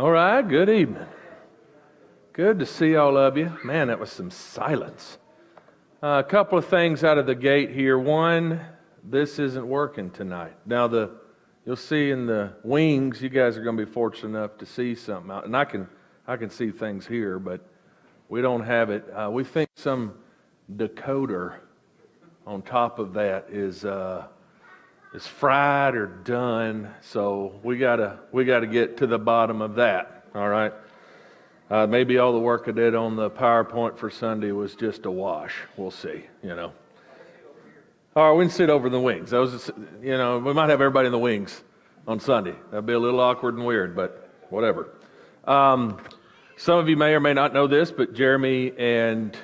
All right, good evening. Good to see all of you. Man, that was some silence. A couple of things out of the gate here. One, this isn't working tonight. Now, you'll see in the wings, you guys are going to be fortunate enough to see something out. And I can see things here, but we don't have it. We think some decoder on top of that is fried or done, so we gotta get to the bottom of that. All right. Maybe all the work I did on the PowerPoint for Sunday was just a wash. We'll see. All right, we can sit over in the wings. That was, we might have everybody in the wings on Sunday. That'd be a little awkward and weird, but whatever. Some of you may or may not know this, but Jeremy and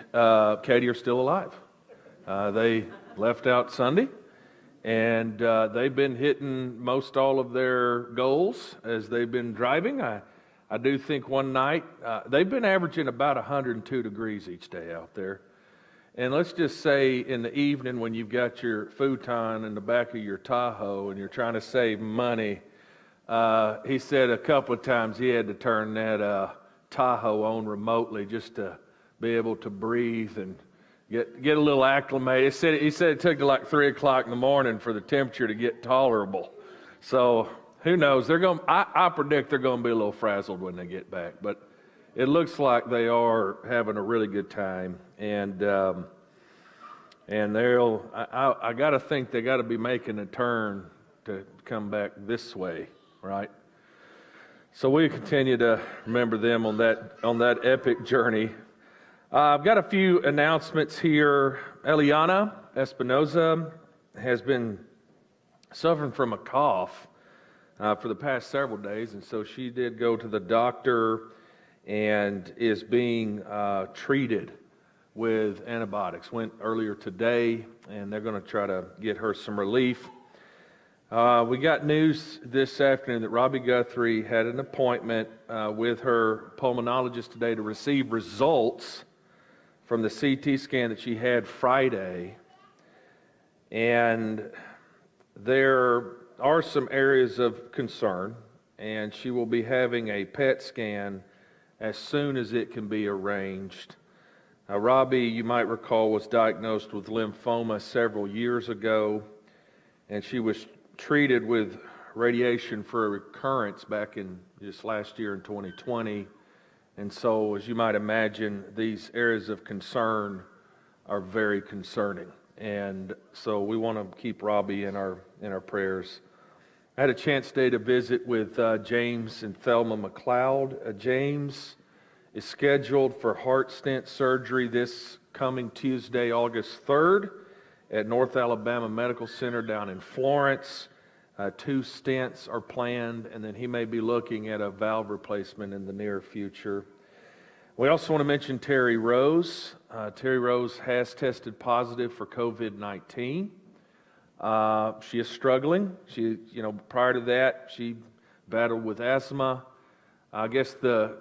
Katie are still alive. They left out Sunday. And they've been hitting most all of their goals as they've been driving. I do think one night, they've been averaging about 102 degrees each day out there. And let's just say in the evening when you've got your futon in the back of your Tahoe and you're trying to save money, he said a couple of times he had to turn that Tahoe on remotely just to be able to breathe and get a little acclimated. He said it took to like 3 o'clock in the morning for the temperature to get tolerable. So who knows? I predict they're going to be a little frazzled when they get back. But it looks like they are having a really good time, and I got to think they got to be making a turn to come back this way, right? So we continue to remember them on that epic journey. I've got a few announcements here. Eliana Espinoza has been suffering from a cough for the past several days, and so she did go to the doctor and is being treated with antibiotics. Went earlier today, and they're going to try to get her some relief. We got news this afternoon that Robbie Guthrie had an appointment with her pulmonologist today to receive results from the CT scan that she had Friday, and there are some areas of concern, and she will be having a PET scan as soon as it can be arranged. Robbie, you might recall, was diagnosed with lymphoma several years ago, and she was treated with radiation for a recurrence back in just last year in 2020. And so, as you might imagine, these areas of concern are very concerning. And so we want to keep Robbie in our prayers. I had a chance today to visit with James and Thelma McLeod. James is scheduled for heart stent surgery this coming Tuesday, August 3rd at North Alabama Medical Center down in Florence. 2 stents are planned, and then he may be looking at a valve replacement in the near future. We also want to mention Terry Rose. Terry Rose has tested positive for COVID-19. She is struggling. Prior to that, she battled with asthma. I guess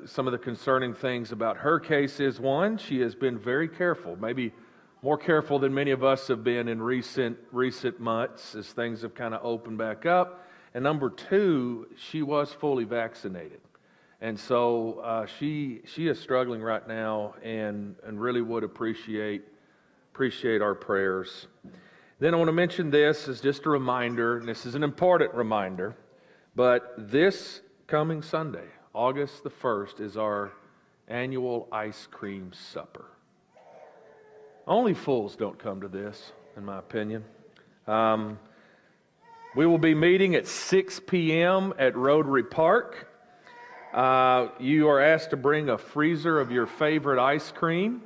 some of the concerning things about her case is, one, she has been very careful, maybe more careful than many of us have been in recent months as things have kind of opened back up. And number 2, she was fully vaccinated. And so she is struggling right now and really would appreciate our prayers. Then I want to mention this as just a reminder, and this is an important reminder, but this coming Sunday, August the 1st, is our annual ice cream supper. Only fools don't come to this, in my opinion. We will be meeting at 6 p.m. at Rotary Park. You are asked to bring a freezer of your favorite ice cream.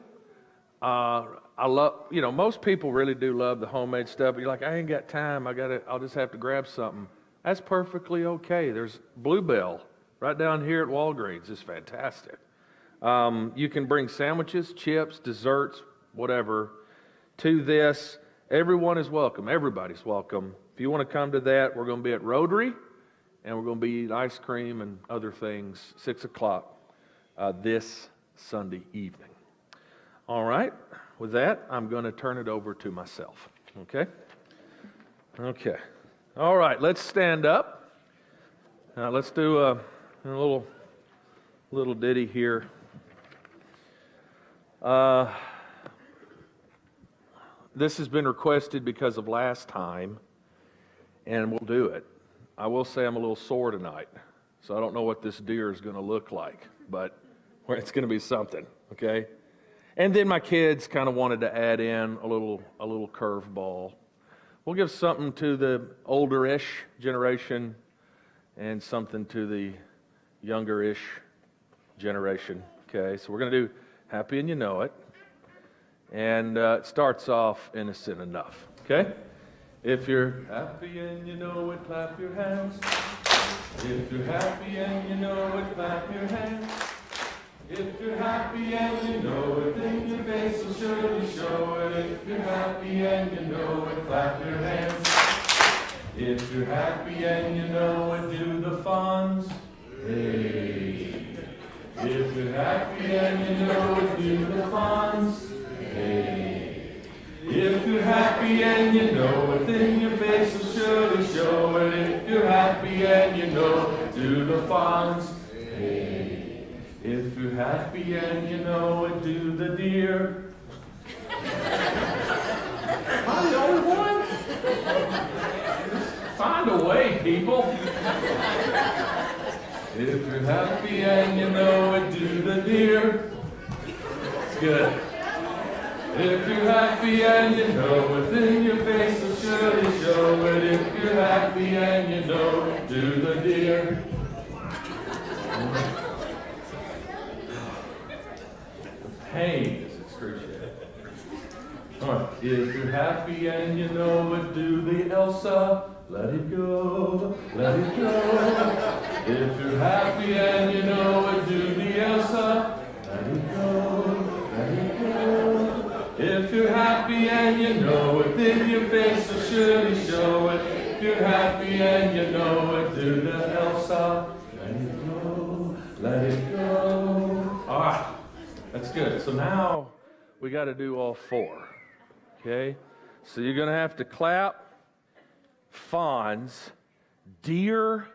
I love, most people really do love the homemade stuff. But you're like, I ain't got time. I'll just have to grab something. That's perfectly okay. There's Bluebell right down here at Walgreens. It's fantastic. You can bring sandwiches, chips, desserts, whatever to this. Everyone is welcome. Everybody's welcome. If you want to come to that, we're going to be at Rotary, and we're going to be eating ice cream and other things, 6 o'clock this Sunday evening. All right. With that, I'm going to turn it over to myself. Okay? Okay. All right. Let's stand up. Let's do a little little ditty here. This has been requested because of last time, and we'll do it. I will say I'm a little sore tonight, so I don't know what this deer is going to look like, but it's going to be something, okay? And then my kids kind of wanted to add in a little curveball. We'll give something to the older-ish generation and something to the younger-ish generation, okay? So we're going to do Happy and You Know It. And it starts off innocent enough, okay? If you're happy and you know it, clap your hands. If you're happy and you know it, clap your hands. If you're happy and you know it, then your face will surely show it. If you're happy and you know it, clap your hands. If you're happy and you know it, do the Fonz. Hey. If you're happy and you know it, do the Fonz. Hey. If you're happy and you know it, then your face will surely show it. If you're happy and you know it, do the Fonz. Hey. If you're happy and you know it, do the deer. Am I the only one? Find a way, people. If you're happy and you know it, do the deer. It's good. If you're happy and you know it, then your face will surely show it. If you're happy and you know it, do the deer. The pain is excruciating. All right. If you're happy and you know it, do the Elsa. Let it go, let it go. If you're happy and you know it, do the Elsa. Let it go, let it go. If you're happy and you know it, then your face will surely show it. If you're happy and you know it, do the Elsa. Let it go, let it go. All right, that's good. So now we got to do all four, okay? So you're going to have to clap. Fonz, Dear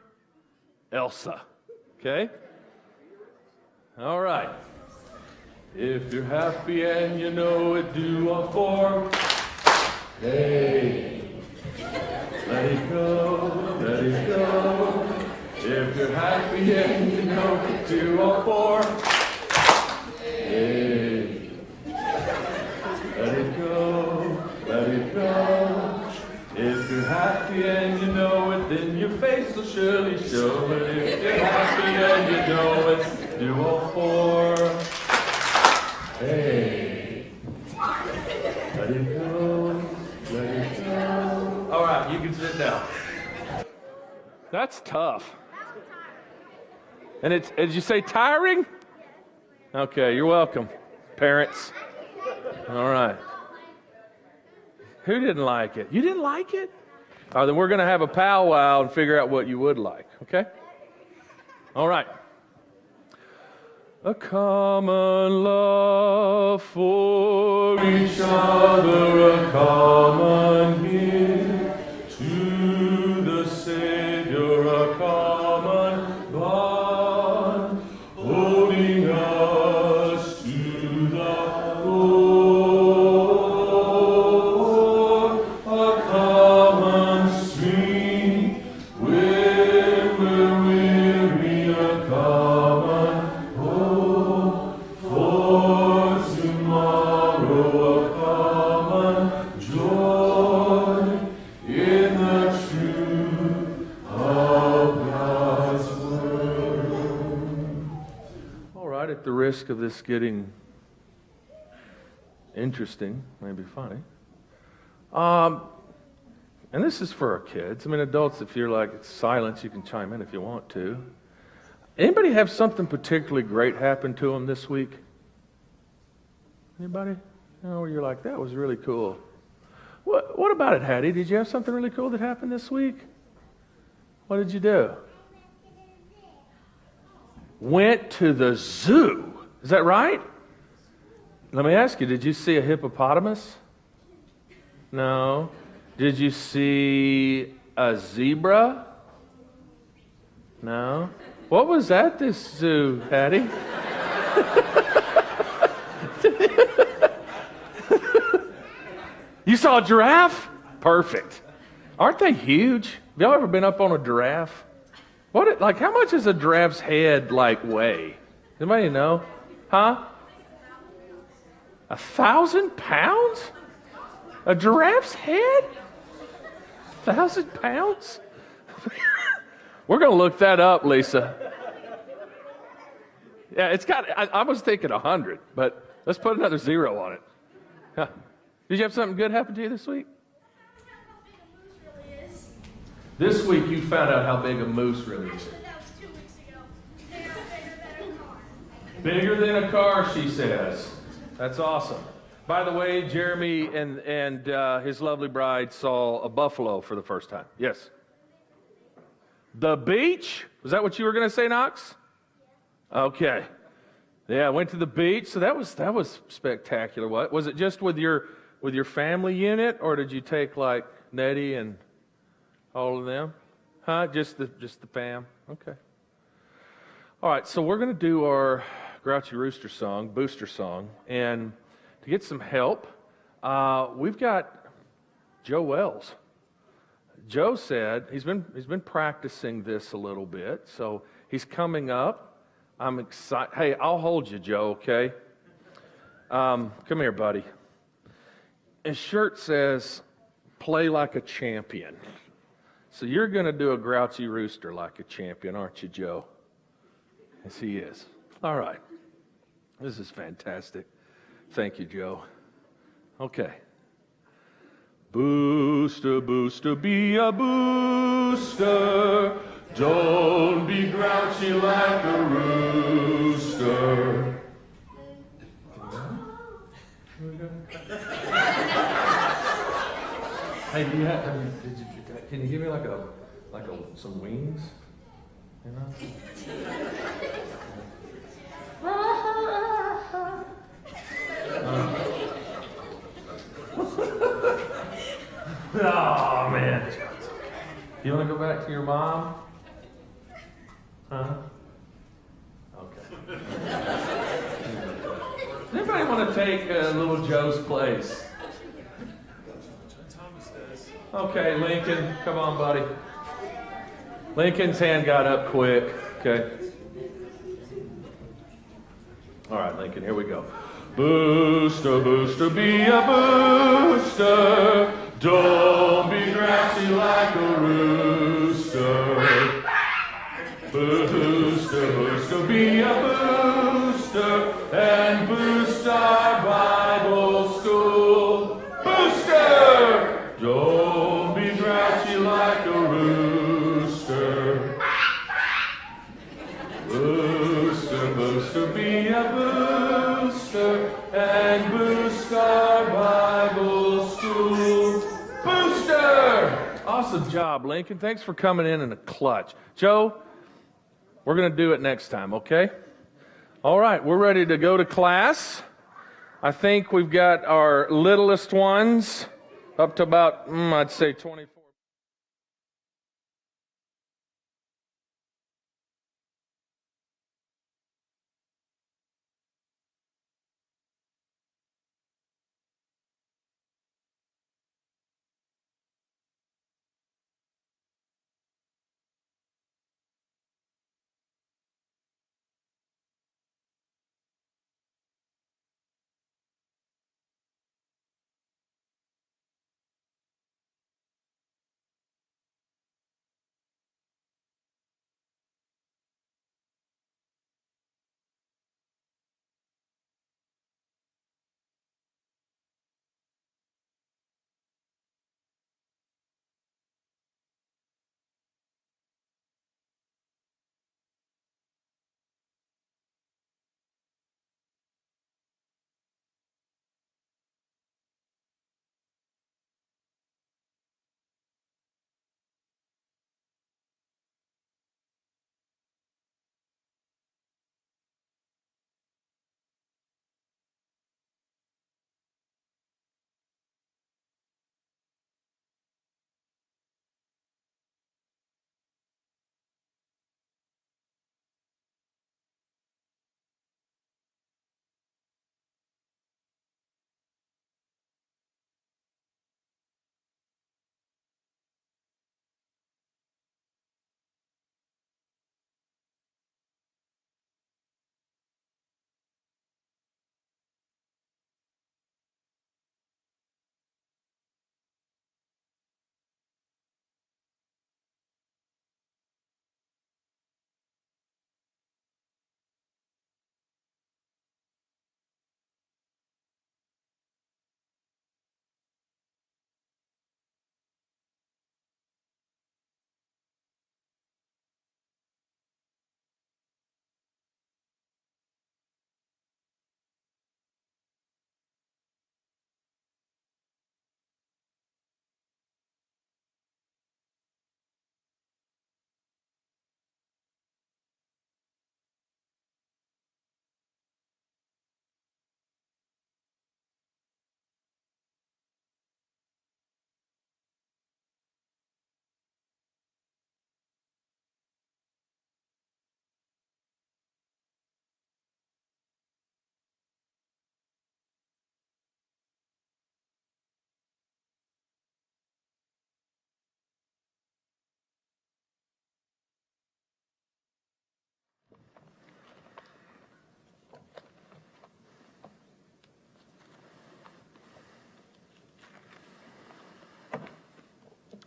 Elsa. Okay? All right. If you're happy and you know it, do a four. Hey. Let it go, let it go. If you're happy and you know it, do a four. Hey. Let it go, let it go. If you're happy and you know it, then your face will surely show it. If you're happy and you know it, do all four. Hey. Let it go, let it go. All right, you can sit down. That's tough. And it's, did you say tiring? Okay, you're welcome, parents. All right. Who didn't like it? You didn't like it? All right, then we're going to have a powwow and figure out what you would like, okay? All right. A common love for each other, a common gift to the Savior, a common bond holding us to the Lord. At the risk of this getting interesting, maybe funny, and this is for our kids. I mean, adults, if you're like silence, you can chime in if you want to. Anybody have something particularly great happen to them this week? Anybody? You know, where you're like, that was really cool. What about it, Hattie? Did you have something really cool that happened this week? What did you do? Went to the zoo. Is that right? Let me ask you, did you see a hippopotamus? No. Did you see a zebra? No. What was at this zoo, Patty? You saw a giraffe? Perfect. Aren't they huge? Have y'all ever been up on a giraffe? How much does a giraffe's head weigh? Anybody know? Huh? 1,000 pounds? A giraffe's head? 1,000 pounds? We're going to look that up, Lisa. Yeah, I was thinking 100, but let's put another 0 on it. Huh. Did you have something good happen to you this week? This week you found out how big a moose really is. That was 2 weeks ago. They are bigger than a car. Bigger than a car, she says. That's awesome. By the way, Jeremy and his lovely bride saw a buffalo for the first time. Yes. The beach? Was that what you were going to say, Knox? Okay. Yeah, I went to the beach. So that was spectacular. What was it? Just with your family unit, or did you take Nettie and all of them? Huh? Just the fam. Okay. All right. So we're going to do our Grouchy Rooster song, Booster song, and to get some help, we've got Joe Wells. Joe said he's been practicing this a little bit, so he's coming up. I'm excited. Hey, I'll hold you, Joe. Okay. Come here, buddy. His shirt says, "Play like a champion." So you're going to do a Grouchy Rooster like a champion, aren't you, Joe? Yes, he is. All right. This is fantastic. Thank you, Joe. Okay. Booster, booster, be a booster. Don't be grouchy like a rooster. Hey, can you give me some wings? You know? Oh, man. You want to go back to your mom? Huh? Okay. Does anybody want to take little Joe's place? Thomas does. Okay, Lincoln, come on, buddy. Lincoln's hand got up quick. Okay. All right, Lincoln, here we go. Booster, booster, be a booster. Don't be grouchy like a rooster. Booster, booster, be a booster. And boost our Bible school. Booster! Don't be grouchy like a rooster. Booster, booster, be a booster. And boost our Bible school. Booster! Awesome job, Lincoln. Thanks for coming in a clutch. Joe, we're going to do it next time, okay? All right, we're ready to go to class. I think we've got our littlest ones up to about, I'd say 24.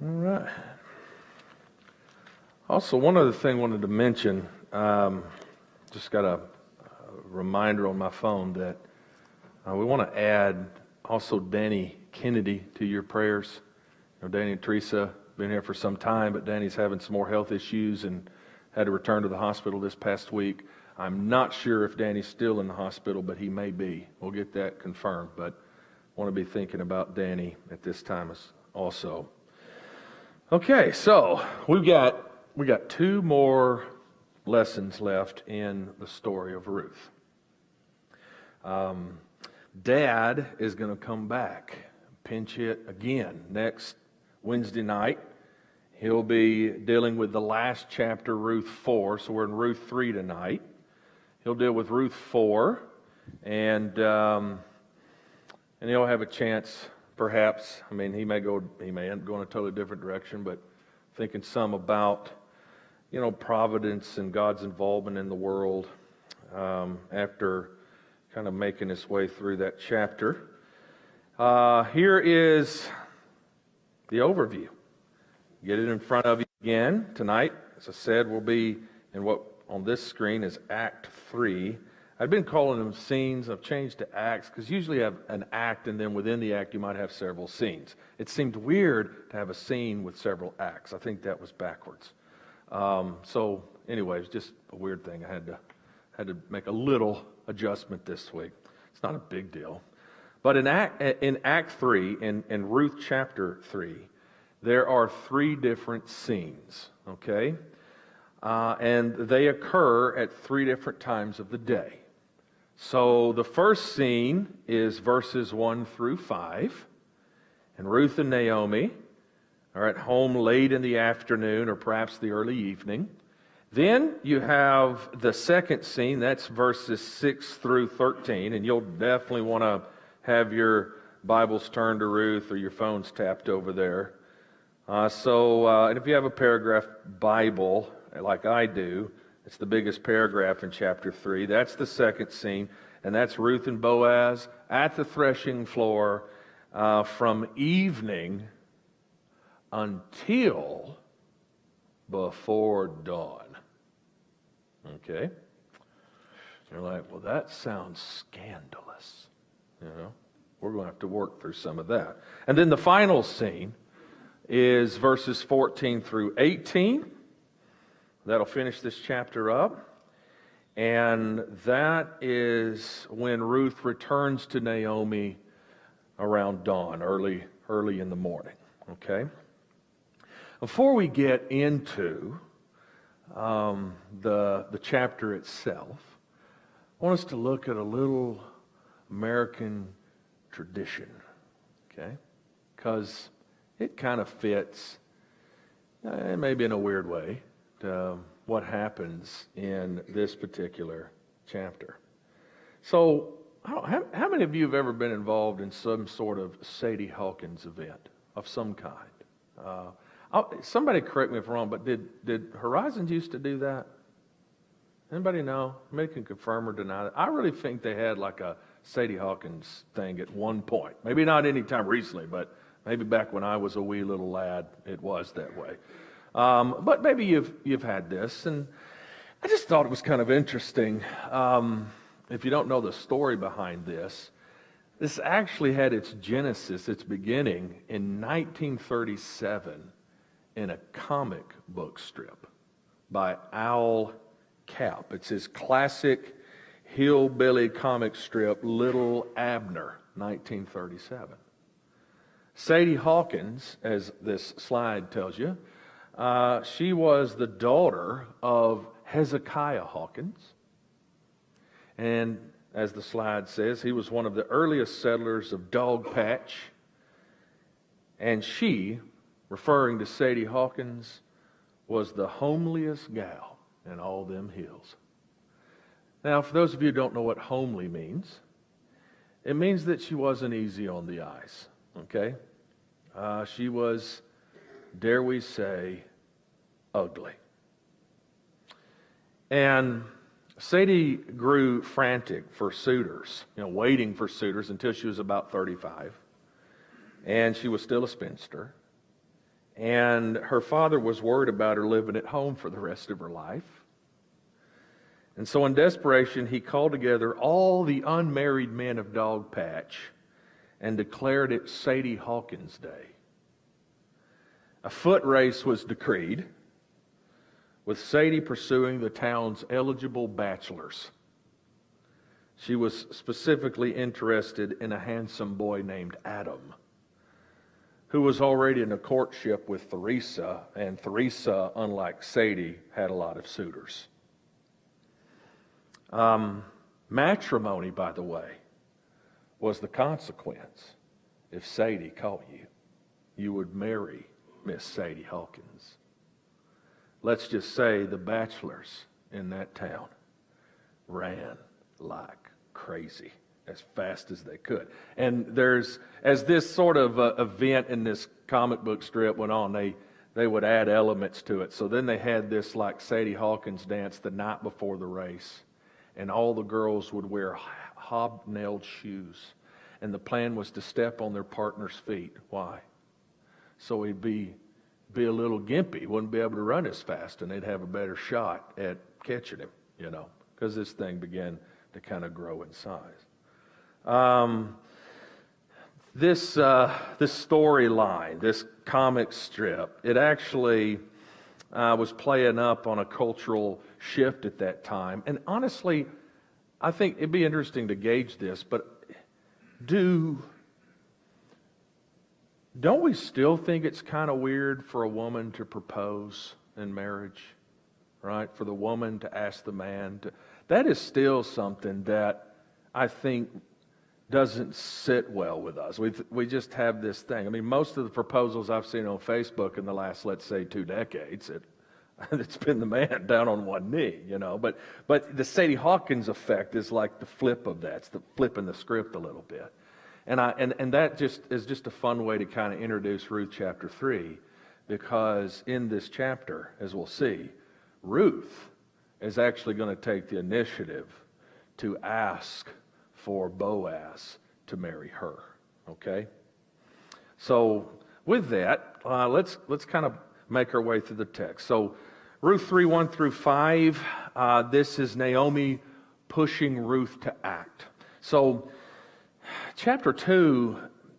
All right. Also, one other thing I wanted to mention, just got a reminder on my phone that we want to add also Danny Kennedy to your prayers. You know, Danny and Teresa been here for some time, but Danny's having some more health issues and had to return to the hospital this past week. I'm not sure if Danny's still in the hospital, but he may be. We'll get that confirmed, but want to be thinking about Danny at this time also. Okay, so we got 2 more lessons left in the story of Ruth. Dad is going to come back, pinch hit again next Wednesday night. He'll be dealing with the last chapter, Ruth 4. So we're in Ruth 3 tonight. He'll deal with Ruth 4, and he'll have a chance, perhaps. I mean, he may end up going a totally different direction, but thinking some about, providence and God's involvement in the world after kind of making his way through that chapter. Here is the overview. Get it in front of you again tonight. As I said, we'll be in what on this screen is Act 3. I've been calling them scenes. I've changed to acts because usually you have an act and then within the act you might have several scenes. It seemed weird to have a scene with several acts. I think that was backwards. So anyway, it was just a weird thing. I had to make a little adjustment this week. It's not a big deal. But in Act 3, in Ruth chapter 3, there are 3 different scenes, okay? And they occur at 3 different times of the day. So the first scene is verses 1 through 5. And Ruth and Naomi are at home late in the afternoon or perhaps the early evening. Then you have the second scene, that's verses 6 through 13. And you'll definitely want to have your Bibles turned to Ruth or your phones tapped over there. And if you have a paragraph Bible, like I do, it's the biggest paragraph in chapter 3. That's the second scene, and that's Ruth and Boaz at the threshing floor from evening until before dawn. Okay? You're like, well, that sounds scandalous. We're going to have to work through some of that. And then the final scene is verses 14 through 18. That'll finish this chapter up. And that is when Ruth returns to Naomi around dawn, early in the morning. Okay? Before we get into the chapter itself, I want us to look at a little American tradition. Okay? Because it kind of fits, maybe in a weird way, what happens in this particular chapter. So, how many of you have ever been involved in some sort of Sadie Hawkins event of some kind? Somebody correct me if I'm wrong, but did Horizons used to do that? Anybody know? Maybe can confirm or deny that. I really think they had like a Sadie Hawkins thing at one point. Maybe not any time recently, but maybe back when I was a wee little lad, it was that way. But maybe you've had this, and I just thought it was kind of interesting. If you don't know the story behind this actually had its genesis, its beginning in 1937 in a comic book strip by Al Cap. It's his classic hillbilly comic strip, Little Abner, 1937. Sadie Hawkins, as this slide tells you, she was the daughter of Hezekiah Hawkins. And as the slide says, he was one of the earliest settlers of Dogpatch. And she, referring to Sadie Hawkins, was the homeliest gal in all them hills. Now, for those of you who don't know what homely means, it means that she wasn't easy on the eyes, okay? She was, dare we say, ugly. And Sadie grew frantic for suitors, waiting for suitors until she was about 35. And she was still a spinster. And her father was worried about her living at home for the rest of her life. And so in desperation, he called together all the unmarried men of Dogpatch and declared it Sadie Hawkins Day. A foot race was decreed, with Sadie pursuing the town's eligible bachelors. She was specifically interested in a handsome boy named Adam, who was already in a courtship with Theresa, and Theresa, unlike Sadie, had a lot of suitors. Matrimony, by the way, was the consequence. If Sadie caught you, you would marry Miss Sadie Hawkins. Let's just say the bachelors in that town ran like crazy, as fast as they could. And as this sort of event in this comic book strip went on, they would add elements to it. So then they had this like Sadie Hawkins dance the night before the race, and all the girls would wear hobnailed shoes. And the plan was to step on their partner's feet. Why? So he'd be a little gimpy, wouldn't be able to run as fast, and they'd have a better shot at catching him, because this thing began to kind of grow in size. This storyline, this comic strip, it actually was playing up on a cultural shift at that time. And honestly, I think it'd be interesting to gauge this, but don't we still think it's kind of weird for a woman to propose in marriage, right? For the woman to ask the man to... That is still something that I think doesn't sit well with us. We just have this thing. I mean, most of the proposals I've seen on Facebook in the last, let's say, 2 decades, it's been the man down on one knee, But the Sadie Hawkins effect is like the flip of that. It's the flipping the script a little bit. And that just is just a fun way to kind of introduce Ruth chapter 3, because in this chapter, as we'll see, Ruth is actually going to take the initiative to ask for Boaz to marry her. Okay? So with that, let's kind of make our way through the text. So Ruth 3:1 through 5, this is Naomi pushing Ruth to act. So chapter 2,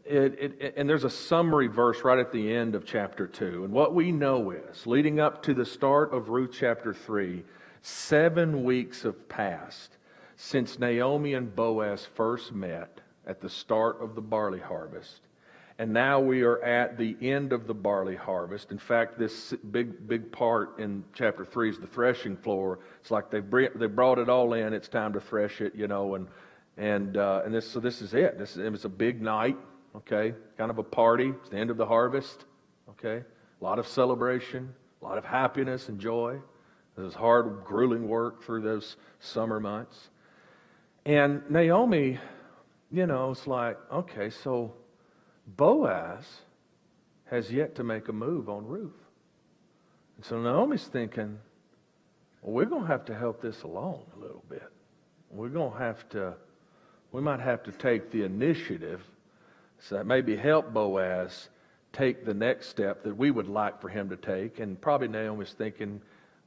and there's a summary verse right at the end of chapter 2. And what we know is, leading up to the start of Ruth chapter 3, 7 weeks have passed since Naomi and Boaz first met at the start of the barley harvest. And now we are at the end of the barley harvest. In fact, this big part in chapter 3 is the threshing floor. It's like they brought it all in. It's time to thresh it, and this is it. It was a big night, okay? Kind of a party. It's the end of the harvest, okay? A lot of celebration, a lot of happiness and joy. It was hard, grueling work through those summer months. And Naomi, it's like, okay, so Boaz has yet to make a move on Ruth. And so Naomi's thinking, well, we're going to have to help this along a little bit. We might have to take the initiative, so maybe help Boaz take the next step that we would like for him to take. And probably Naomi's thinking,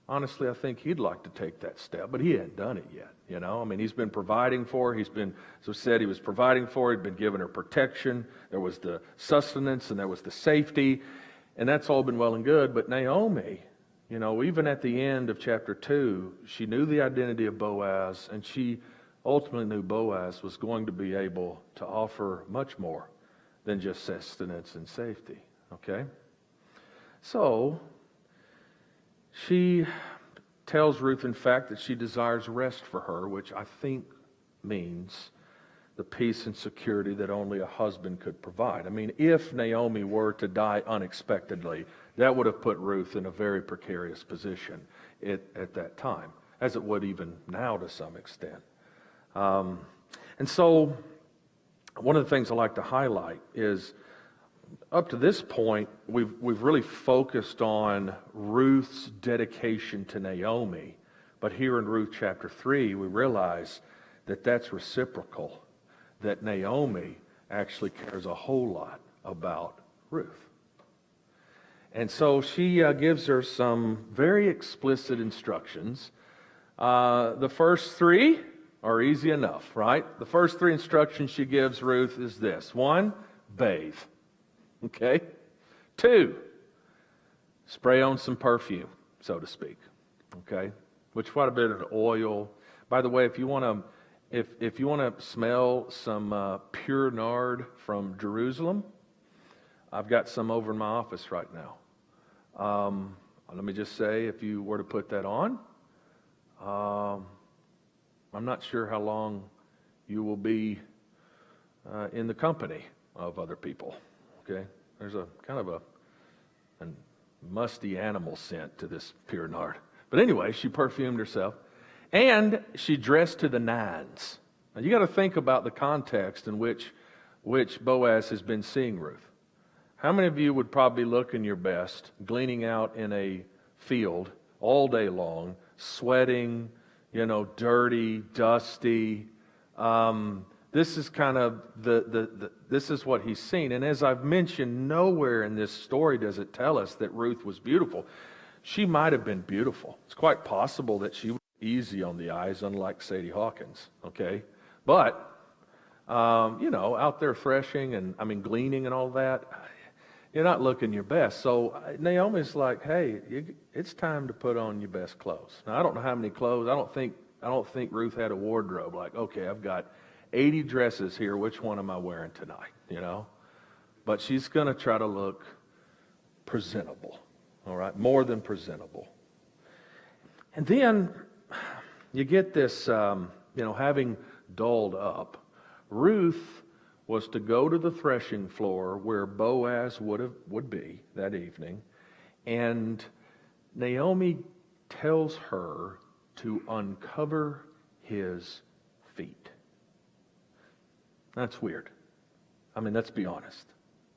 honestly, I think he'd like to take that step, but he hadn't done it yet. He's been providing for her. He was providing for her. He'd been giving her protection. There was the sustenance and there was the safety. And that's all been well and good. But Naomi, even at the end of chapter 2, she knew the identity of Boaz, and she ultimately knew Boaz was going to be able to offer much more than just sustenance and safety. Okay? So she tells Ruth, in fact, that she desires rest for her, which I think means the peace and security that only a husband could provide. I mean, if Naomi were to die unexpectedly, that would have put Ruth in a very precarious position at that time, as it would even now to some extent. And so one of the things I like to highlight is, up to this point, we've really focused on Ruth's dedication to Naomi. But here in Ruth chapter 3, we realize that that's reciprocal, that Naomi actually cares a whole lot about Ruth. And so she gives her some very explicit instructions. The first three are easy enough, right? The first three instructions she gives Ruth is this. 1, bathe. Okay? 2, spray on some perfume, so to speak. Okay? Which quite a bit of oil. By the way, if you want to smell some pure nard from Jerusalem, I've got some over in my office right now. Let me just say, if you were to put that on, I'm not sure how long you will be in the company of other people. Okay, there's a kind of a musty animal scent to this pure nard. But anyway, she perfumed herself, and she dressed to the nines. Now you got to think about the context in which Boaz has been seeing Ruth. How many of you would probably look in your best, gleaning out in a field all day long, sweating, dirty, dusty? This is kind of this is what he's seen. And as I've mentioned, nowhere in this story does it tell us that Ruth was beautiful. She might have been beautiful. It's quite possible that she was easy on the eyes, unlike Sadie Hawkins. Okay, but out there threshing and gleaning and all that, you're not looking your best. So Naomi's like, hey, it's time to put on your best clothes. Now, I don't know how many clothes. I don't think Ruth had a wardrobe like, okay, I've got 80 dresses here. Which one am I wearing tonight? But she's going to try to look presentable. All right, more than presentable. And then you get this, having dolled up. Ruth was to go to the threshing floor where Boaz would be that evening, and Naomi tells her to uncover his feet. That's weird. Let's be honest.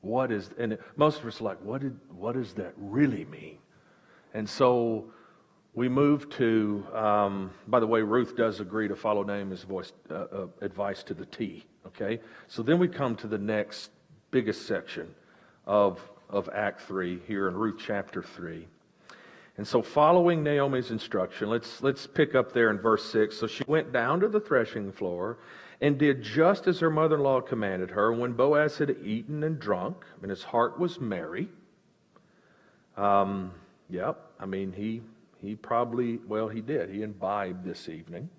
And most of us are like, what does that really mean? And so we move to, by the way, Ruth does agree to follow Naomi's advice to the T. Okay, so then we come to the next biggest section of Act 3 here in Ruth chapter 3. And so following Naomi's instruction, let's pick up there in verse 6. So she went down to the threshing floor and did just as her mother-in-law commanded her. When Boaz had eaten and drunk, and his heart was merry, he probably, he did. He imbibed this evening.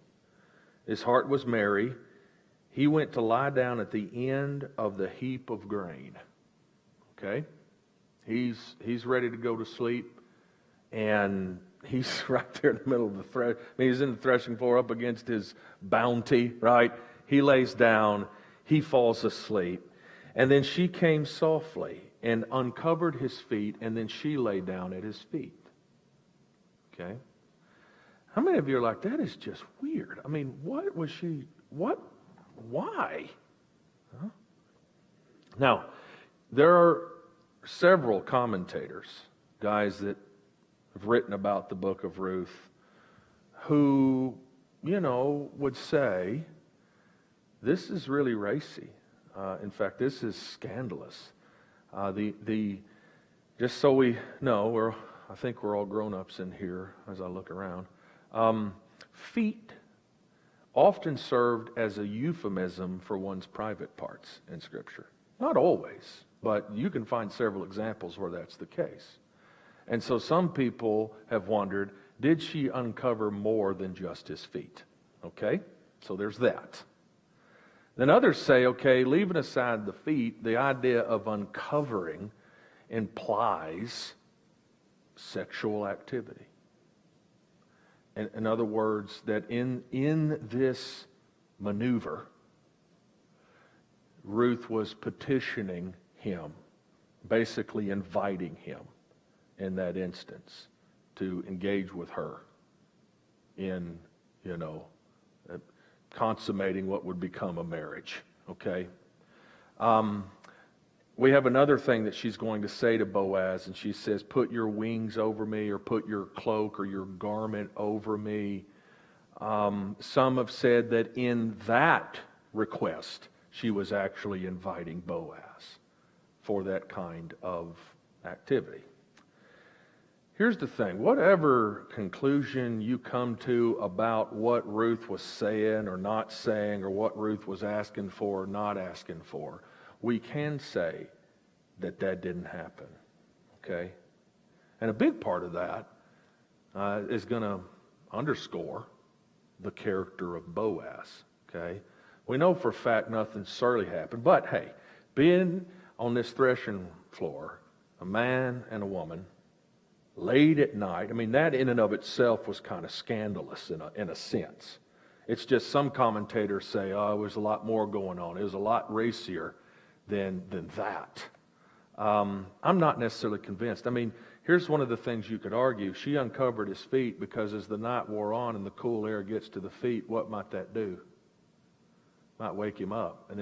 His heart was merry. He went to lie down at the end of the heap of grain. Okay? He's ready to go to sleep, and he's right there in the middle of the thresh. He's in the threshing floor up against his bounty, right? He lays down, he falls asleep, and then she came softly and uncovered his feet, and then she lay down at his feet. Okay? How many of you are like, that is just weird? Why? Huh? Now, there are several commentators, guys that have written about the book of Ruth, who, would say, this is really racy. In fact, this is scandalous. Just so we know, I think we're all grown-ups in here as I look around. Feet often served as a euphemism for one's private parts in Scripture. Not always, but you can find several examples where that's the case. And so some people have wondered, did she uncover more than just his feet? Okay, so there's that. Then others say, okay, leaving aside the feet, the idea of uncovering implies sexual activity. In other words, that in this maneuver, Ruth was petitioning him, basically inviting him in that instance to engage with her in, consummating what would become a marriage. Okay? We have another thing that she's going to say to Boaz, and she says, put your wings over me, or put your cloak or your garment over me. Some have said that in that request, she was actually inviting Boaz for that kind of activity. Here's the thing. Whatever conclusion you come to about what Ruth was saying or not saying, or what Ruth was asking for or not asking for, we can say that that didn't happen. Okay? And a big part of that is going to underscore the character of Boaz. Okay? We know for a fact nothing surely happened, but hey, being on this threshing floor, a man and a woman, late at night, I mean, that in and of itself was kind of scandalous in a sense. It's just some commentators say, oh, there was a lot more going on. It was a lot racier than that. I'm not necessarily convinced. I mean, here's one of the things you could argue. She uncovered his feet because as the night wore on and the cool air gets to the feet, what might that do? Might wake him up. And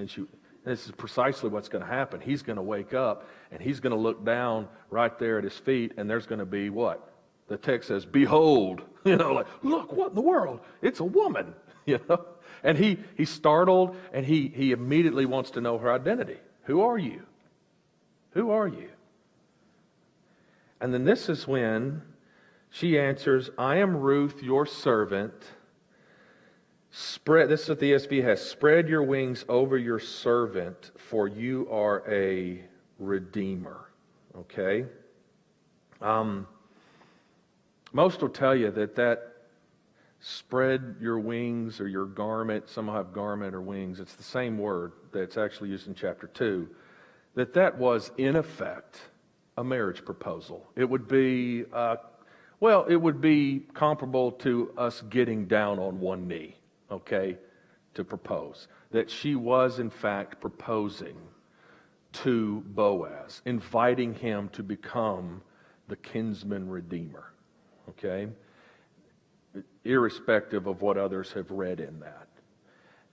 this is precisely what's going to happen. He's going to wake up, and he's going to look down right there at his feet, and there's going to be what? The text says, behold. Like, look, what in the world? It's a woman, And he's startled, and he immediately wants to know her identity. Who are you? Who are you? And then this is when she answers, I am Ruth, your servant. This is what the ESV has. Spread your wings over your servant, for you are a redeemer. Okay? Most will tell you that spread your wings or your garment, some have garment or wings, it's the same word that's actually used in chapter 2, that was in effect a marriage proposal. It would be, it would be comparable to us getting down on one knee. Okay, to propose. That she was in fact proposing to Boaz, inviting him to become the kinsman redeemer. Okay, irrespective of what others have read in that.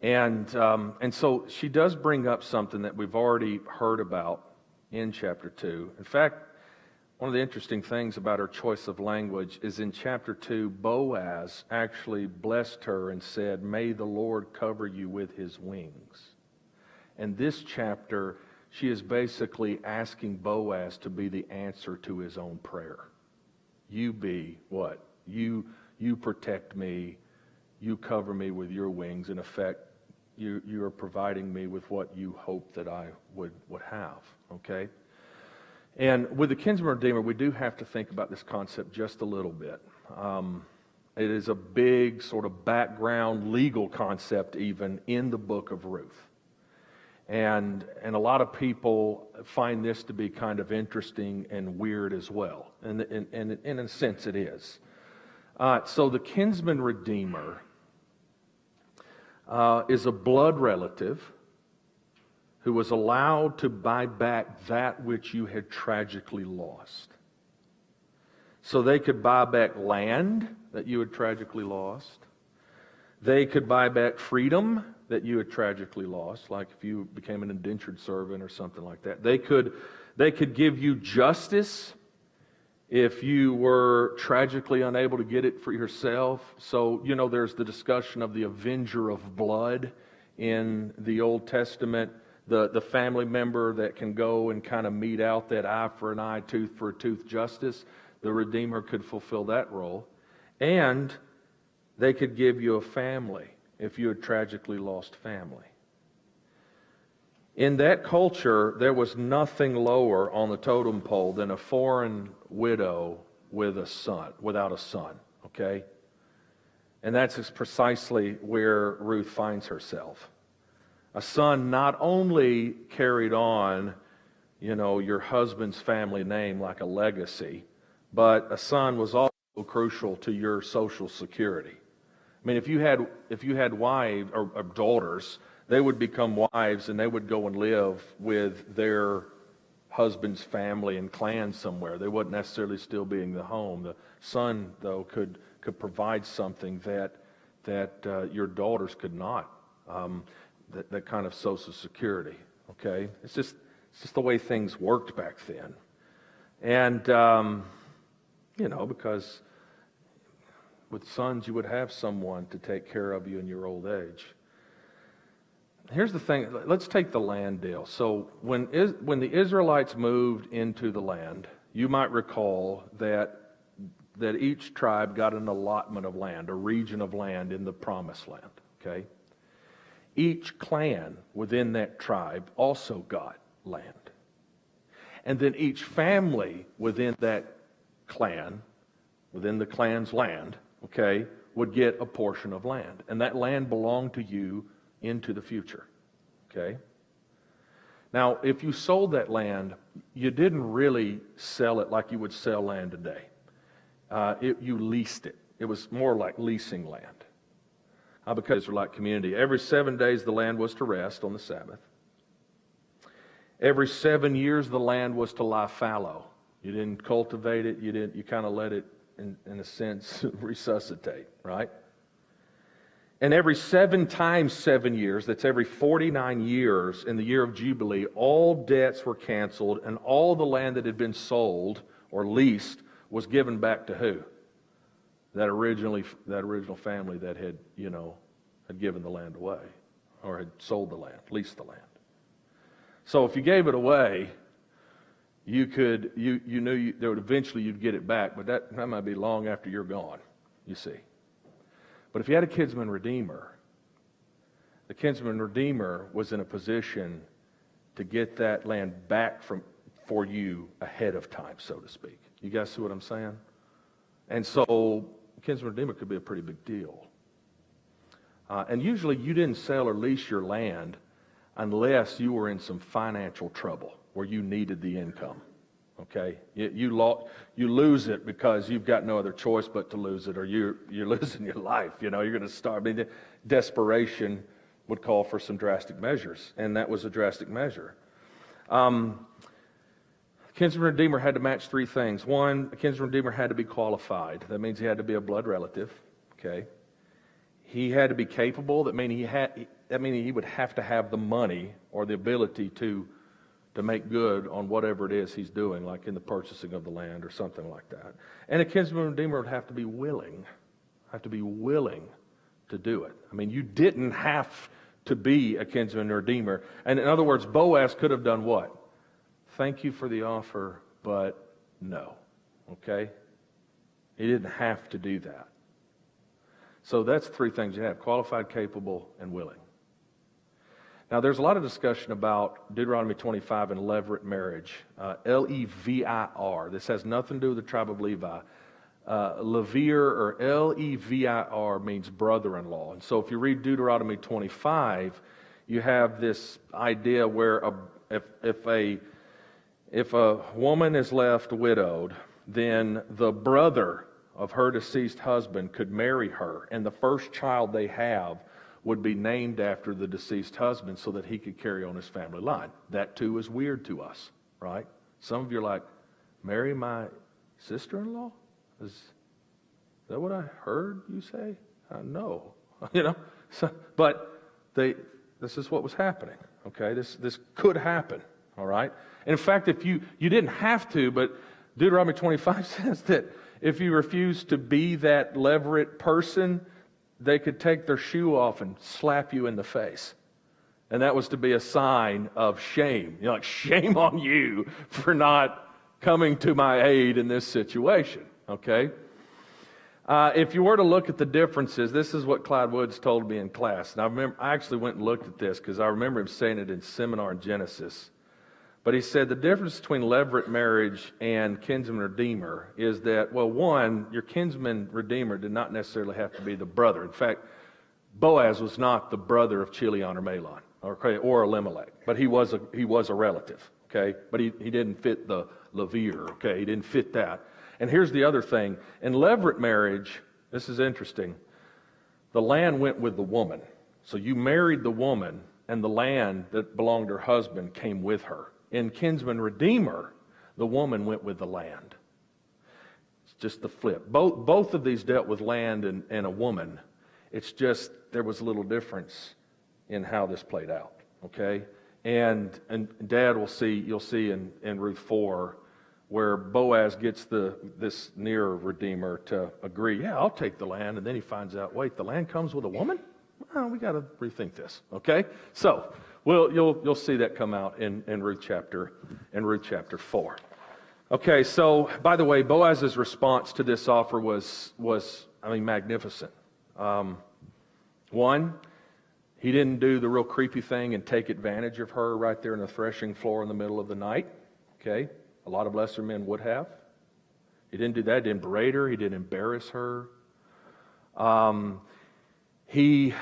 And so she does bring up something that we've already heard about in chapter 2. In fact, one of the interesting things about her choice of language is in chapter 2, Boaz actually blessed her and said, may the Lord cover you with his wings. And this chapter, she is basically asking Boaz to be the answer to his own prayer. You be what? You protect me. You cover me with your wings. In effect, you are providing me with what you hope that I would have. Okay? And with the kinsman redeemer, we do have to think about this concept just a little bit. It is a big sort of background legal concept even in the book of Ruth. And a lot of people find this to be kind of interesting and weird as well. And in a sense it is. So the kinsman redeemer is a blood relative who was allowed to buy back that which you had tragically lost. So they could buy back land that you had tragically lost. They could buy back freedom that you had tragically lost, like if you became an indentured servant or something like that. They could give you justice if you were tragically unable to get it for yourself. So, there's the discussion of the avenger of blood in the Old Testament. The family member that can go and kind of mete out that eye for an eye, tooth for a tooth justice. The Redeemer could fulfill that role. And they could give you a family if you had tragically lost family. In that culture, there was nothing lower on the totem pole than a foreign widow without a son. Okay? And that's precisely where Ruth finds herself. A son not only carried on, your husband's family name like a legacy, but a son was also crucial to your social security. I mean, if you had wives or daughters, they would become wives and they would go and live with their husband's family and clan somewhere. They wouldn't necessarily still be in the home. The son, though, could provide something that your daughters could not. That kind of social security. Okay, it's just the way things worked back then, and because with sons you would have someone to take care of you in your old age. Here's the thing. Let's take the land deal. So when the Israelites moved into the land, you might recall that that each tribe got an allotment of land, a region of land in the promised land, okay? Each clan within that tribe also got land. And then each family within that clan, within the clan's land, okay, would get a portion of land. And that land belonged to you into the future, okay? Now, if you sold that land, you didn't really sell it like you would sell land today. You leased it. It was more like leasing land. Because Israelite community, every 7 days the land was to rest on the Sabbath. Every 7 years the land was to lie fallow. You didn't cultivate it. You kind of let it, in a sense, resuscitate, right? And every 7 times 7 years, that's every 49 years in the year of Jubilee, all debts were canceled, and all the land that had been sold or leased was given back to who? That original family that had given the land away, or had sold the land, leased the land. So if you gave it away, you knew that eventually you'd get it back, but that might be long after you're gone, you see. But if you had a kinsman redeemer, the kinsman redeemer was in a position to get that land back for you ahead of time, so to speak. You guys see what I'm saying? And so kinsman redeemer could be a pretty big deal. And usually you didn't sell or lease your land unless you were in some financial trouble where you needed the income. Okay, you lose it because you've got no other choice but to lose it, or you're losing your life. You're going to starve. I mean, desperation would call for some drastic measures, and that was a drastic measure. Kinsman redeemer had to match 3 things. One, a kinsman redeemer had to be qualified. That means he had to be a blood relative. Okay, he had to be capable. That means he would have to have the money or the ability to make good on whatever it is he's doing, like in the purchasing of the land or something like that. And a kinsman redeemer would have to be willing to do it. I mean, you didn't have to be a kinsman redeemer. And in other words, Boaz could have done what? Thank you for the offer, but no. Okay? He didn't have to do that. So that's 3 things you have: qualified, capable, and willing. Now, there's a lot of discussion about Deuteronomy 25 and levirate marriage. L-E-V-I-R. This has nothing to do with the tribe of Levi. Levir, or L-E-V-I-R, means brother-in-law. And so if you read Deuteronomy 25, you have this idea where if a woman is left widowed, then the brother of her deceased husband could marry her, and the first child they have would be named after the deceased husband so that he could carry on his family line. That too is weird to us, right? Some of you are like, marry my sister-in-law? Is that what I heard you say? No. But this is what was happening, okay? This could happen, all right? In fact, if you didn't have to, but Deuteronomy 25 says that if you refuse to be that levirate person, they could take their shoe off and slap you in the face. And that was to be a sign of shame. Like, shame on you for not coming to my aid in this situation, okay? If you were to look at the differences, this is what Clyde Woods told me in class. And I actually went and looked at this because I remember him saying it in seminar in Genesis. But he said the difference between levirate marriage and kinsman redeemer is that, well, one, your kinsman redeemer did not necessarily have to be the brother. In fact, Boaz was not the brother of Chilion or Mahlon or Elimelech, but he was a relative, okay? But he didn't fit the Levir, okay? He didn't fit that. And here's the other thing. In levirate marriage, this is interesting, the land went with the woman. So you married the woman, and the land that belonged to her husband came with her. In kinsman redeemer, the woman went with the land. It's just the flip. Both of these dealt with land and a woman. It's just there was a little difference in how this played out. Okay, and Dad you'll see in Ruth 4 where Boaz gets this near redeemer to agree. Yeah, I'll take the land, and then he finds out, wait, the land comes with a woman? Well, we got to rethink this. Okay, so. Well, you'll see that come out in Ruth chapter 4. Okay, so by the way, Boaz's response to this offer was magnificent. One, he didn't do the real creepy thing and take advantage of her right there in the threshing floor in the middle of the night. Okay, a lot of lesser men would have. He didn't do that. He didn't berate her. He didn't embarrass her. He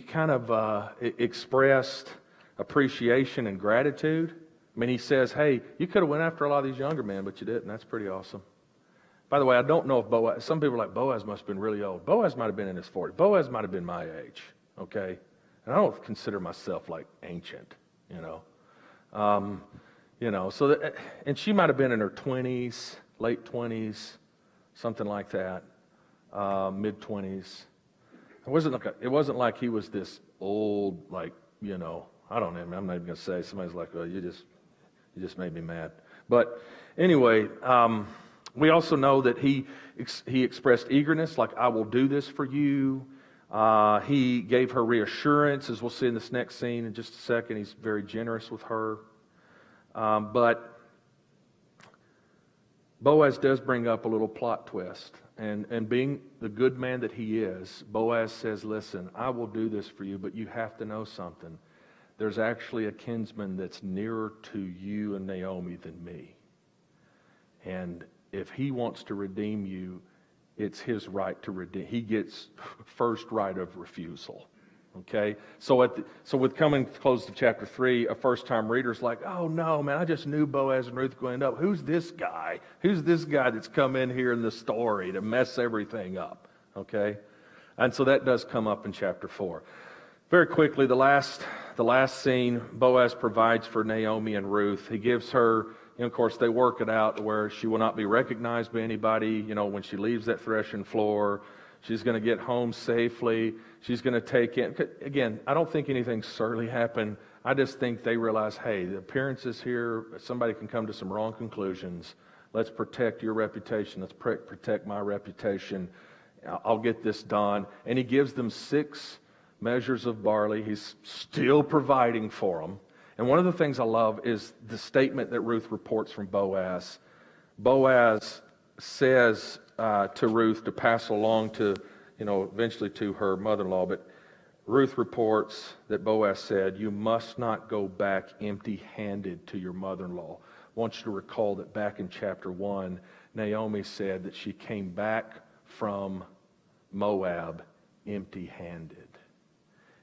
kind of expressed appreciation and gratitude. I mean, he says, hey, you could have went after a lot of these younger men, but you didn't. That's pretty awesome. By the way, I don't know if Boaz, some people are like, Boaz must have been really old. Boaz might have been in his 40s. Boaz might have been my age, okay? And I don't consider myself like ancient, you know. And she might have been in her 20s, late 20s, something like that, mid-20s. It wasn't like he was this old, like, you know, I don't know. I'm not even going to say. Somebody's like, well, you just made me mad. But anyway, we also know that he expressed eagerness, like, I will do this for you. He gave her reassurance, as we'll see in this next scene in just a second. He's very generous with her. But Boaz does bring up a little plot twist. And being the good man that he is, Boaz says, listen, I will do this for you, but you have to know something. There's actually a kinsman that's nearer to you and Naomi than me. And if he wants to redeem you, it's his right to redeem. He gets first right of refusal. Okay? So with coming close to chapter 3, a first-time reader's like, oh no, man, I just knew Boaz and Ruth going up. Who's this guy? Who's this guy that's come in here in the story to mess everything up? Okay? And so that does come up in chapter 4. Very quickly, the last scene, Boaz provides for Naomi and Ruth. He gives her, of course, they work it out where she will not be recognized by anybody, when she leaves that threshing floor. She's going to get home safely. She's going to take in. Again, I don't think anything surly happened. I just think they realize, hey, the appearance is here. Somebody can come to some wrong conclusions. Let's protect your reputation. Let's protect my reputation. I'll get this done. And he gives them 6 measures of barley. He's still providing for them. And one of the things I love is the statement that Ruth reports from Boaz. Boaz says to Ruth to pass along to, eventually to her mother-in-law. But Ruth reports that Boaz said, you must not go back empty-handed to your mother-in-law. I want you to recall that back in chapter 1, Naomi said that she came back from Moab empty-handed.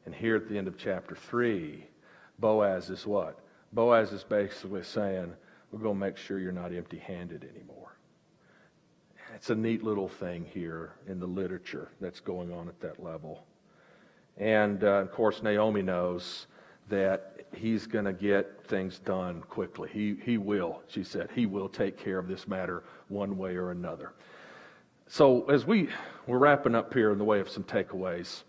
And here at the end of chapter 3, Boaz is what? Boaz is basically saying, we're going to make sure you're not empty-handed anymore. It's a neat little thing here in the literature that's going on at that level. And, of course, Naomi knows that he's going to get things done quickly. He will, she said, he will take care of this matter one way or another. So as we're wrapping up here in the way of some takeaways,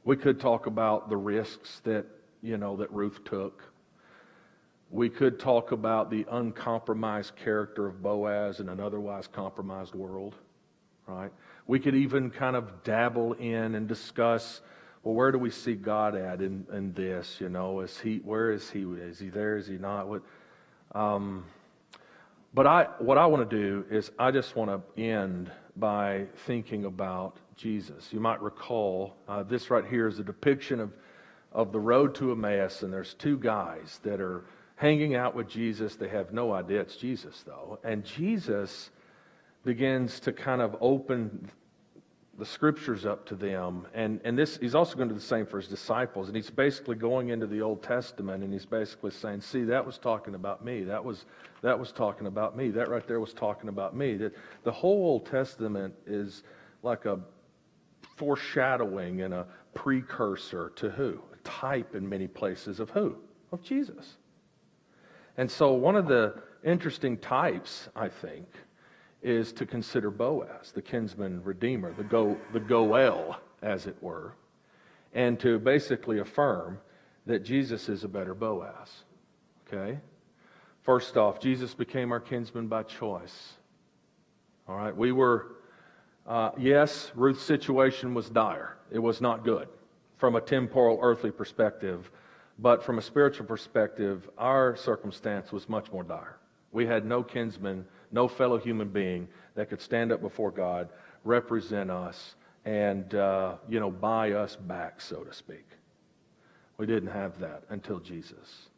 we could talk about the risks that Ruth took. We could talk about the uncompromised character of Boaz in an otherwise compromised world, right? We could even kind of dabble in and discuss, well, where do we see God at in this? Where is he? Is he there? Is he not? But what I want to do is I just want to end by thinking about Jesus. You might recall this right here is a depiction of the road to Emmaus, and there's 2 guys that are hanging out with Jesus. They have no idea it's Jesus, though. And Jesus begins to kind of open the scriptures up to them. And this, he's also going to do the same for his disciples. And he's basically going into the Old Testament, and he's basically saying, see, that was talking about me. That was talking about me. That right there was talking about me. That the whole Old Testament is like a foreshadowing and a precursor to who? A type in many places of who? Of Jesus. And so one of the interesting types, I think, is to consider Boaz, the kinsman redeemer, the Goel, as it were, and to basically affirm that Jesus is a better Boaz. Okay? First off, Jesus became our kinsman by choice. All right? We were, yes, Ruth's situation was dire. It was not good from a temporal, earthly perspective. But from a spiritual perspective, our circumstance was much more dire. We had no kinsman, no fellow human being that could stand up before God, represent us, and buy us back, so to speak. We didn't have that until Jesus.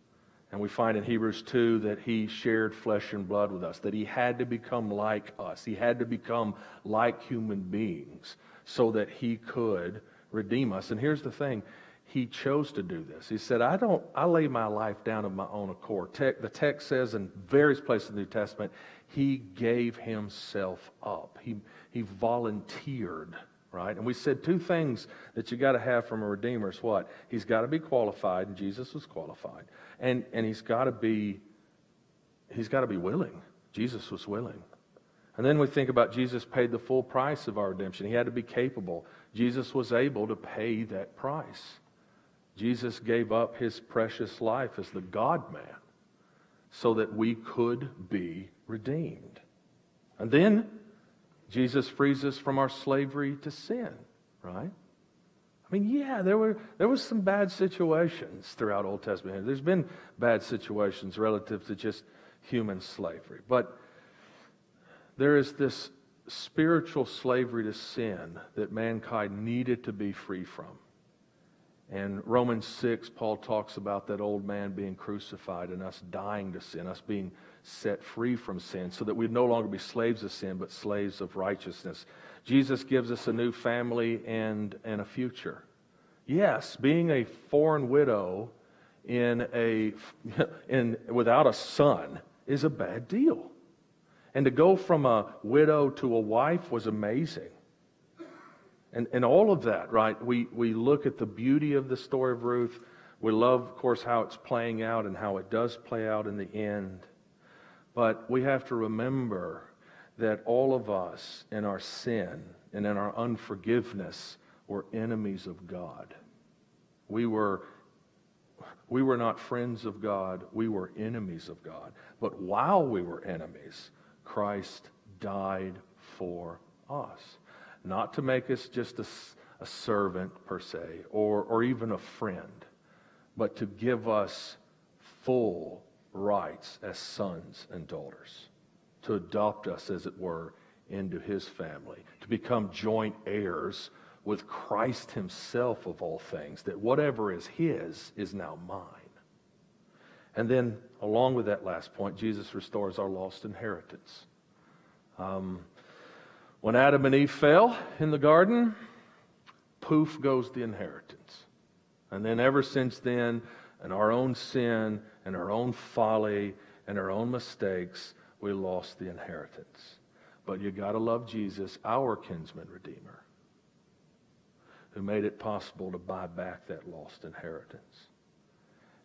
And we find in Hebrews 2 that he shared flesh and blood with us, that he had to become like us. He had to become like human beings so that he could redeem us. And here's the thing. He chose to do this. He said, I lay my life down of my own accord. The text says in various places in the New Testament, he gave himself up. He volunteered, right? And we said two things that you got to have from a redeemer is what? He's got to be qualified, and Jesus was qualified. And he's got to be willing. Jesus was willing. And then we think about Jesus paid the full price of our redemption. He had to be capable. Jesus was able to pay that price. Jesus gave up his precious life as the God-man so that we could be redeemed. And then Jesus frees us from our slavery to sin, right? I mean, yeah, there was some bad situations throughout Old Testament. There's been bad situations relative to just human slavery. But there is this spiritual slavery to sin that mankind needed to be free from. And Romans 6, Paul talks about that old man being crucified and us dying to sin, us being set free from sin so that we'd no longer be slaves of sin, but slaves of righteousness. Jesus gives us a new family and a future. Yes, being a foreign widow without a son is a bad deal. And to go from a widow to a wife was amazing. And all of that, right? We look at the beauty of the story of Ruth. We love, of course, how it's playing out and how it does play out in the end. But we have to remember that all of us in our sin and in our unforgiveness were enemies of God. We were not friends of God. We were enemies of God. But while we were enemies, Christ died for us. Not to make us just a servant per se, or even a friend, but to give us full rights as sons and daughters, to adopt us, as it were, into his family, to become joint heirs with Christ himself of all things, that whatever is his is now mine. And then, along with that last point, Jesus restores our lost inheritance. When Adam and Eve fell in the garden, poof goes the inheritance. And then ever since then, in our own sin and our own folly and our own mistakes, we lost the inheritance. But you got to love Jesus, our kinsman redeemer, who made it possible to buy back that lost inheritance.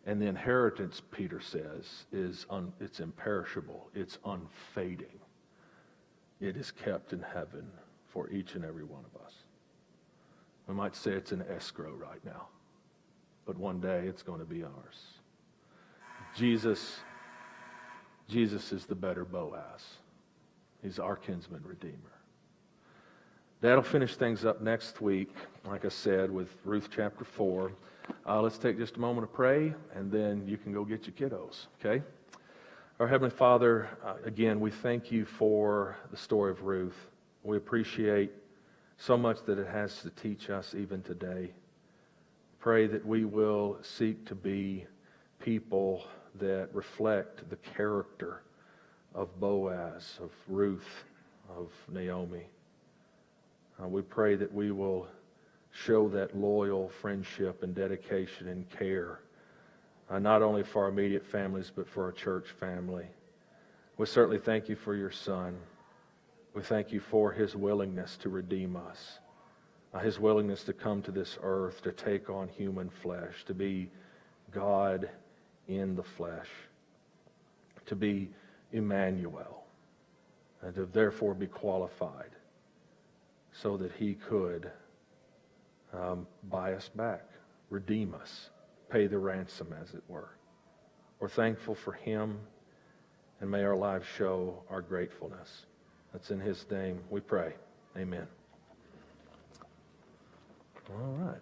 And the inheritance, Peter says, it's imperishable, it's unfading. It is kept in heaven for each and every one of us. We might say it's an escrow right now, but one day it's going to be ours. Jesus is the better Boaz. He's our kinsman redeemer. That'll finish things up next week, like I said, with Ruth chapter 4. Let's take just a moment to pray, and then you can go get your kiddos, okay? Our Heavenly Father, again, we thank you for the story of Ruth. We appreciate so much that it has to teach us even today. Pray that we will seek to be people that reflect the character of Boaz, of Ruth, of Naomi. We pray that we will show that loyal friendship and dedication and care, not only for our immediate families, but for our church family. We certainly thank you for your Son. We thank you for his willingness to redeem us, his willingness to come to this earth, to take on human flesh, to be God in the flesh, to be Emmanuel, and to therefore be qualified so that he could buy us back, redeem us, pay the ransom, as it were. We're thankful for him, and may our lives show our gratefulness. That's in his name we pray. Amen. All right.